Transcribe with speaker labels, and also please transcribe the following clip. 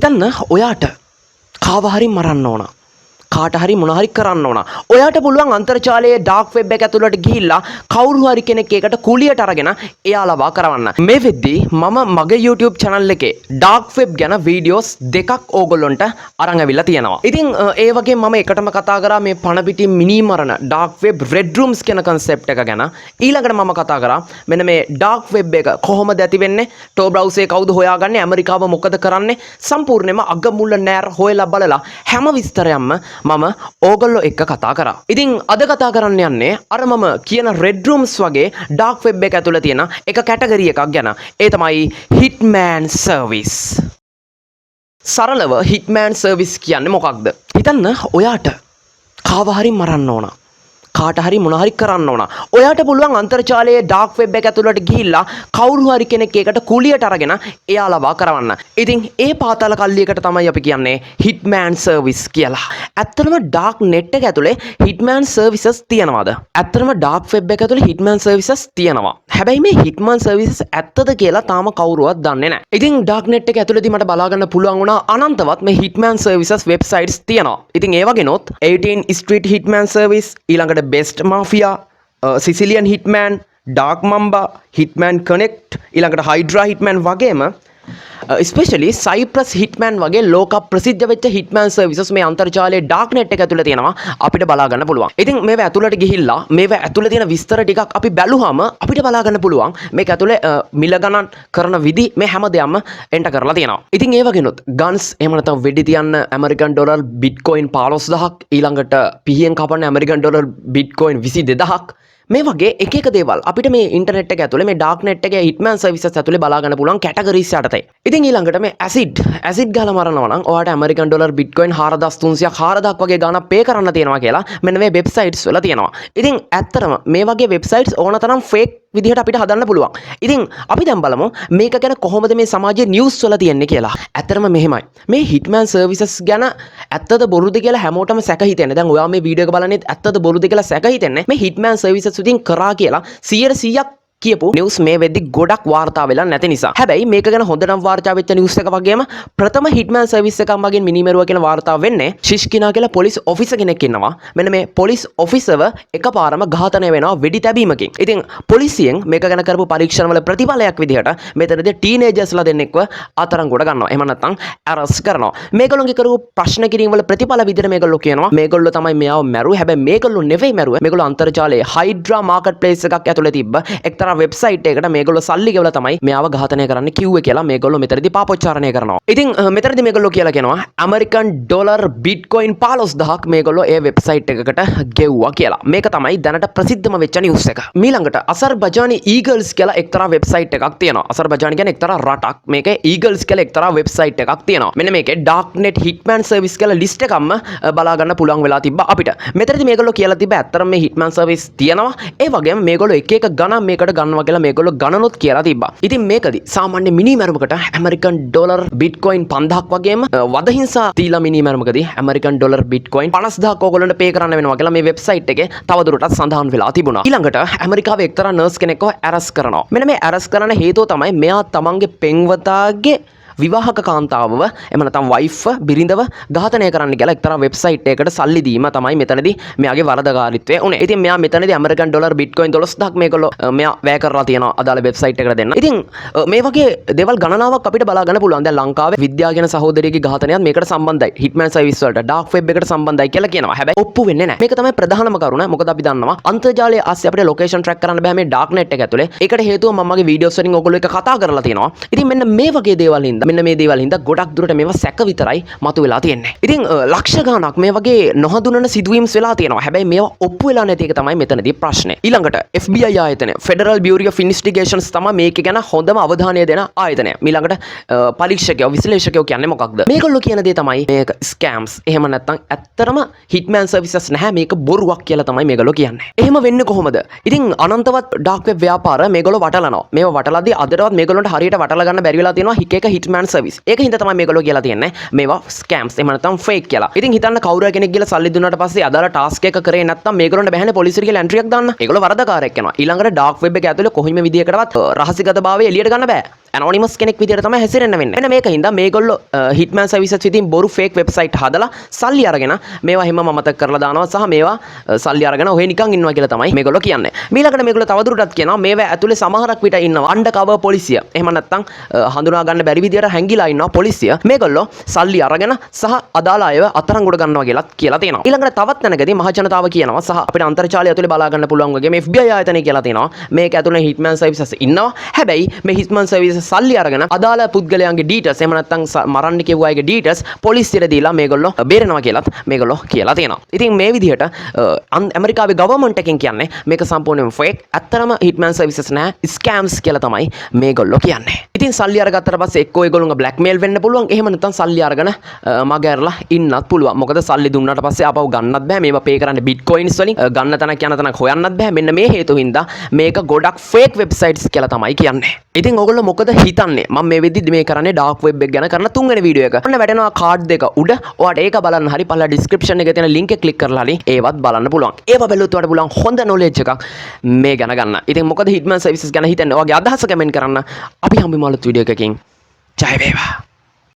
Speaker 1: හිතන්න ඔයාට කාව හරි මරන්න ඕන. කාට හරි මොන හරි කරන්න ඕන. ඔයාට පුළුවන් අන්තර්ජාලයේ ඩාර්ක් වෙබ් එක ඇතුළට ගිහිල්ලා කවුරු හරි කෙනෙක් ඒකට කුලියට අරගෙන එයාලව කරවන්න. මේ වෙද්දී මම මගේ YouTube channel එකේ ඩාර්ක් වෙබ් ගැන වීඩියෝස් දෙකක් ඕගොල්ලොන්ට අරන් අවිල්ලා තියෙනවා. ඉතින් ඒ වගේ මම එකටම කතා කරා මේ පණ පිටින් මිනිමරණ ඩාර්ක් වෙබ් Red Rooms කියන concept එක ගැන. ඊළඟට මම කතා කරා මෙන්න මේ ඩාර්ක් වෙබ් එක කොහොමද ඇති වෙන්නේ? ටෝ බ්‍රවුසර් එක කවුද හොයාගන්නේ? ඇමරිකාව මොකද කරන්නේ? සම්පූර්ණයෙන්ම අග මුල නෑර හොයලා බලලා හැම විස්තරයක්ම මම ඕගොල්ලෝ එක්ක කතා කරා. ඉතින් අද කතා කරන්න යන්නේ අර මම කියන Red Rooms වගේ ඩාර්ක් වෙබ් එක ඇතුළේ තියෙන එක කැටගරි එකක් ගැන. ඒ තමයි Hitman Service. සරලව Hitman Service කියන්නේ මොකක්ද? හිතන්න ඔයාට කාව හරි මරන්න ඕන. කාට හරි මොන හරි කරන්න ඕන. ඔයාට පුළුවන් අන්තර්ජාලයේ ඩාර්ක් වෙබ් එක ඇතුළට ගිහිල්ලා කවුරු හරි කෙනෙක් ඒකට කුලියට අරගෙන එයාලව කරවන්න. ඉතින් ඒ පාතාල කල්ලියකට තමයි අපි කියන්නේ Hitman Service කියලා. ඇත්තටම ඩාර්ක් net එක ඇතුලේ Hitman Services තියනවාද? ඇත්තටම ඩාර්ක් වෙබ් එක ඇතුලේ Hitman Services තියනවා. හැබැයි මේ Hitman Services ඇත්තද කියලා තාම කවුරුවත් දන්නේ නැහැ. ඉතින් ඩාර්ක් net එක ඇතුලේදී මට බලා ගන්න පුළුවන් වුණා අනන්තවත් මේ Hitman Services websites තියනවා. ඉතින් ඒ වගේනොත් 18 Street Hitman Service ඊළඟට Best Mafia, Sicilian Hitman, Dark Mamba, Hitman Connect, ඊළඟට Hydra Hitman වගේම especially Cyprus Hitman වගේ ලෝක ප්‍රසිද්ධ වෙච්ච Hitman services මේ අන්තර්ජාලයේ dark net එක ඇතුළේ තියෙනවා අපිට බලා ගන්න පුළුවන්. ඉතින් මේවා ඇතුළට ගිහිල්ලා මේවා ඇතුළේ තියෙන විස්තර ටිකක් අපි බැලුවාම අපිට බලා ගන්න පුළුවන් මේක ඇතුළේ මිල ගණන් කරන විදි මේ හැම දෙයක්ම එන්ටර් කරලා තියෙනවා. ඉතින් ඒ වගේනොත් guns එහෙම නැත්නම් වෙඩි තියන්න American dollar Bitcoin 15000ක් ඊළඟට පිහියෙන් කපන්න American dollar Bitcoin 22000ක් මේ වගේ එක එක දේවල් අපිට මේ ඉන්ටර්නෙට් එක ඇතුලේ මේ ඩාර්ක් නෙට් එකේ හිට්මන් සර්විසස් ඇතුලේ බලා ගන්න පුළුවන් කැටගරිස් යටතේ. ඉතින් ඊළඟට මේ ඇසිඩ් ගාලා මරනවා නම් ඔයාලට ඇමරිකන් ඩොලර් බිට්කොයින් 4300ක් 4000ක් වගේ ගාණක් පේ කරන්න තියෙනවා කියලා මෙන්න මේ වෙබ්සයිට්ස් වල තියෙනවා. ඉතින් ඇත්තටම මේ වගේ වෙබ්සයිට්ස් ඕනතරම් ෆේක් විදිහට අපිට හදන්න පුළුවන්. ඉතින් අපි දැන් බලමු මේක ගැන කොහොමද මේ සමාජයේ නිවුස් වල තියෙන්නේ කියලා. ඇත්තටම මෙහෙමයි. මේ හිට්මන් සර්විසස් ගැන ඇත්තද බොරුද කියලා හැමෝටම සැක හිතෙන්නේ. දැන් ඔයා මේ වීඩියෝ එක බලන්නේ ඇත්තද බොරුද කියලා සැක හිතෙන්නේ. මේ හිට්මන් සර්විසස් උදින් කරා කියලා 100%ක් කියපු නිවුස් මේ වෙද්දි ගොඩක් වාර්තා වෙලා නැති නිසා. හැබැයි මේක ගැන හොඳටම වාර්තා වෙච්ච නිවුස් එක වගේම ප්‍රථම හිට්මන් සර්විස් එකක් මගින් මිනිමරුවා කියන වාර්තාව වෙන්නේ ශිෂ්කිනා කියලා පොලිස් ඔෆිසර් කෙනෙක් ඉන්නවා. මෙන්න මේ පොලිස් ඔෆිසර්ව එකපාරම ඝාතනය වෙනවා වෙඩි තැබීමකින්. ඉතින් පොලිසියෙන් මේක ගැන කරපු පරීක්ෂණ වල ප්‍රතිඵලයක් විදිහට මෙතනදී ටීනේජර්ස්ලා දෙන්නෙක්ව අත්අඩංගුවට ගන්නවා. එහෙම නැත්නම් ඇරස්ට් කරනවා. මේගොල්ලෝගේ කරපු ප්‍රශ්න කිරීම වල ප්‍රතිඵල විදිහට මේගොල්ලෝ කියනවා මේගොල්ලෝ තමයි මෙයාව මැරුවේ. හැබැයි මේගොල්ලෝ නෙවෙයි මැරුවේ. මේගොල්ලෝ අන්තර්ජාලයේ හයිඩ්‍රා මාකට් ප්ලේස් එකක් ඇතුලේ තිබ්බ එක්තරා වෙබ්සයිට් එකකට මේගොල්ලෝ සල්ලි ගෙවලා තමයි මෙයාව ඝාතනය කරන්න කිව්වේ කියලා මේගොල්ලෝ මෙතනදී පාපොච්චාරණය කරනවා. ඉතින් මෙතනදී මේගොල්ලෝ කියලා කියනවා ඇමරිකන් ඩොලර් බිට්කොයින් 15000ක් මේගොල්ලෝ ඒ වෙබ්සයිට් එකකට ගෙව්වා කියලා. මේක තමයි දැනට ප්‍රසිද්ධම වෙච්ච නිවුස් එක. ඊළඟට අසර්බයිජානි ඊගල්ස් කියලා එක්තරා වෙබ්සයිට් එකක් තියෙනවා. අසර්බයිජානි කියන්නේ එක්තරා රටක්. මේකේ ඊගල්ස් කියලා එක්තරා වෙබ්සයිට් එකක් තියෙනවා. මෙන්න මේකේ ඩාර්ක්නෙට් හිට්මන් සර්විස් කියලා ලිස්ට් එකක්ම බලා ගන්න පුළුවන් වෙලා තිබ්බා අපිට. මෙතනදී මේගොල්ලෝ කියලා තිබ්බ ඇත්තටම මේ හිට්මන් සර්විස් තියෙනවා. ඒ වගේම මේගොල්ලෝ එක එක ගණන් මේකට ගන්නවා කියලා මේගොල්ලෝ ගණනොත් කියලා තිබ්බා. ඉතින් මේකදී සාමාන්‍ය මිනිමැරුමකට ඇමරිකන් ඩොලර් බිට්කොයින් 5000ක් වගේම වදහිංසා දීලා මිනිමැරුමකදී ඇමරිකන් ඩොලර් බිට්කොයින් 50000ක් ඕගොල්ලන්ට පේ කරන්න වෙනවා කියලා මේ වෙබ්සයිට් එකේ තවදුරටත් සඳහන් වෙලා තිබුණා. ඊළඟට ඇමරිකාවේ එක්තරා නර්ස් කෙනෙක්ව ඇරස් කරනවා. මෙන්න මේ ඇරස් කරන හේතුව තමයි මෙයා තමන්ගේ පෙම්වතාගේ විවාහක කාන්තාවව එහෙම නැත්නම් වයිෆ් බිරිඳව ඝාතනය කරන්න කියලා එක්තරා වෙබ්සයිට් එකකට සල්ලි දීම තමයි මෙතනදී මෙයාගේ වරදකාරීත්වය උනේ. ඉතින් මෙයා මෙතනදී ඇමරිකන් ඩොලර් බිට්කොයින් 12000ක් මේගොල්ලෝ මෙයා වැය කරලා තියෙනවා අදාළ වෙබ්සයිට් එකට දෙන්න. ඉතින් මේ වගේ දේවල් ගණනාවක් අපිට බලා ගන්න පුළුවන්. දැන් ලංකාවේ විද්‍යා කියන සහෝදරියගේ ඝාතනයත් මේකට සම්බන්ධයි. හිට්මන් සර්විස් වලට ඩාර්ක් වෙබ් එකට සම්බන්ධයි කියලා කියනවා. හැබැයි ඔප්පු වෙන්නේ නැහැ. මේක තමයි ප්‍රධානම කරුණ. මොකද අපි දන්නවා අන්තර්ජාලයේ ආස්සේ අපිට ලොකේෂන් ට්‍රැක් කරන්න බෑ මේ ඩාර්ක් net එක ඇතුලේ. ඒකට හේතුව මම මගේ වීඩියෝස් වලින් ඔයගොල්ලෝ එක කතා කරලා තියෙනවා. ඉතින් මෙන්න මේ වගේ දේවල් හින්දා මෙන්න මේ දේවල් හින්දා ගොඩක් දුරට මේවා සැක විතරයි මතුවලා තියෙන්නේ. ඉතින් ලක්ෂ ගණනක් මේ වගේ නොහඳුනන සිදුවීම්ස් වෙලා තියෙනවා. හැබැයි මේවා ඔප්පු වෙලා නැති එක තමයි මෙතනදී ප්‍රශ්නේ. ඊළඟට FBI ආයතනය Federal Bureau of Investigations තමයි මේක ගැන හොඳම අවධානය දෙන ආයතනය. ඊළඟට පරීක්ෂකයෝ විශ්ලේෂකයෝ කියන්නේ මොකක්ද? මේගොල්ලෝ කියන දේ තමයි මේක ස්කෑම්ස්. එහෙම නැත්නම් ඇත්තටම හිට්මන් සර්විසස් නැහැ මේක බොරුවක් කියලා තමයි මේගොල්ලෝ කියන්නේ. එහෙම වෙන්නේ කොහොමද? ඉතින් අනන්තවත් ඩාර්ක් වෙබ් ව්‍යාපාර මේගොල්ලෝ වටලනවා. මේවා වටලාදී අදටවත් මේගොල්ලන්ට හරියට වටලා ගන්න බැරි වෙලා තියෙනවා එක හිට්මන් සර්විස්. ඒක හින්දා තමයි මේගොල්ලෝ කියලා තියන්නේ මේවා ස්කෑම්ස් එහෙම නැත්නම් ෆේක් කියලා. ඉතින් හිතන්න කවුරු කෙනෙක් ගිහලා සල්ලි දුන්නාට පස්සේ අදාළ ටාස්ක් එක කරේ නැත්නම් මේගොල්ලන්ට බැහැනේ පොලිසියට කියලා එන්ට්‍රියක් දාන්න. ඒගොල්ලෝ වරදකාරයෙක් වෙනවා. ඊළඟට ඩාර්ක් වෙබ් එක ඇතුලේ කොහිම විදියකටවත් රහසිගතභාවය එළියට ගන්න බෑ. ඇනොනිමස් කෙනෙක් විදිහට තමයි හැසිරෙන්න වෙන්නේ. එන්න මේකින්ද මේගොල්ලෝ හිට්මන් සර්විසස් විසින් බොරු ෆේක් වෙබ්සයිට් හදලා සල්ලි අරගෙන මේවා හැම මතක කරලා දානවා සහ මේවා සල්ලි අරගෙන ඔහේ නිකන් ඉන්නවා කියලා තමයි මේගොල්ලෝ කියන්නේ. ඊළඟට මේගොල්ලෝ තවදුරටත් කියනවා මේවා ඇතුලේ සමහරක් විට ඉන්නවා අන්ඩර්කවර් පොලිසිය. එහෙම නැත්නම් හඳුනා ගන්න බැරි විදිහට හැංගිලා ඉන්නවා පොලිසිය. මේගොල්ලෝ සල්ලි අරගෙන සහ අදාළ අයව අත්අඩංගුවට ගන්නවා කියලා තියෙනවා. ඊළඟට තවත් තැනකදී මහ ජනතාව කියනවා සහ අපිට අන්තර්ජාලය ඇතුලේ බලා ගන්න පුළුවන් වගේ මේ FBI ආයතනය කියලා තියෙනවා. මේක ඇතුලේ හිට්මන් සර්විසස් ඉන්නවා. හැබැයි මේ හිට්මන් සර්විසස් සල්ලි අරගෙන අදාළ පුද්ගලයන්ගේ ඩීටේල්ස් එහෙම නැත්නම් මරන්න කියපු අයගේ ඩීටේල්ස් පොලිසියට දීලා මේගොල්ලෝ බේරෙනවා කියලාත් මේගොල්ලෝ කියලා තියෙනවා. ඉතින් මේ විදිහට ඇමරිකාවේ ගවර්න්මන්ට් එකෙන් කියන්නේ මේක සම්පූර්ණයෙන්ම ෆේක්. ඇත්තරම හිට්මන් සර්විසස් නෑ ස්කෑම්ස් කියලා තමයි මේගොල්ලෝ කියන්නේ. ඉතින් සල්ලි අරගත්තට පස්සේ එක්කෝ ඒගොල්ලෝගේ බ්ලැක්මේල් වෙන්න පුළුවන්. එහෙම නැත්නම් සල්ලි අරගෙන මගහැරලා ඉන්නත් පුළුවන්. මොකද සල්ලි දුන්නාට පස්සේ ආපහු ගන්නත් බෑ. මේවා පේ කරන්න බිට්කොයින්ස් වලින් ගන්න තැනක් යන තැනක් හොයන්නත් බෑ. මෙන්න මේ හේතු හින්දා මේක ගොඩක් ෆේක් වෙබ්සයිට්ස් කියලා තමයි කියන්නේ. ඉතින් ඔයගොල්ලෝ මොකද හිතන්නේ? මම මේ වෙද්දි මේ කරන්නේ ඩාර්ක් වෙබ් එක ගැන කරන තුන්වෙනි වීඩියෝ එක. ඔන්න වැටෙනවා කාඩ් දෙක උඩ. ඔයාලට ඒක බලන්න හරි පළලා ඩිස්ක්‍රිප්ෂන් එකේ තියෙන ලින්ක් එක ක්ලික් කරලා හරි ඒවත් බලන්න පුළුවන්. ඒව බැලුවොත් ඔයාලට පුළුවන් හොඳ නොලෙජ් එකක් මේ ගැන ගන්න. ඉතින් මොකද හිට්මන් සර්විසස් ගැන හිතන්නේ? ඔයාගේ අදහස කමෙන්ට් කරන්න. අපි හම්බෙමු අලුත් වීඩියෝ එකකින්. ජය වේවා.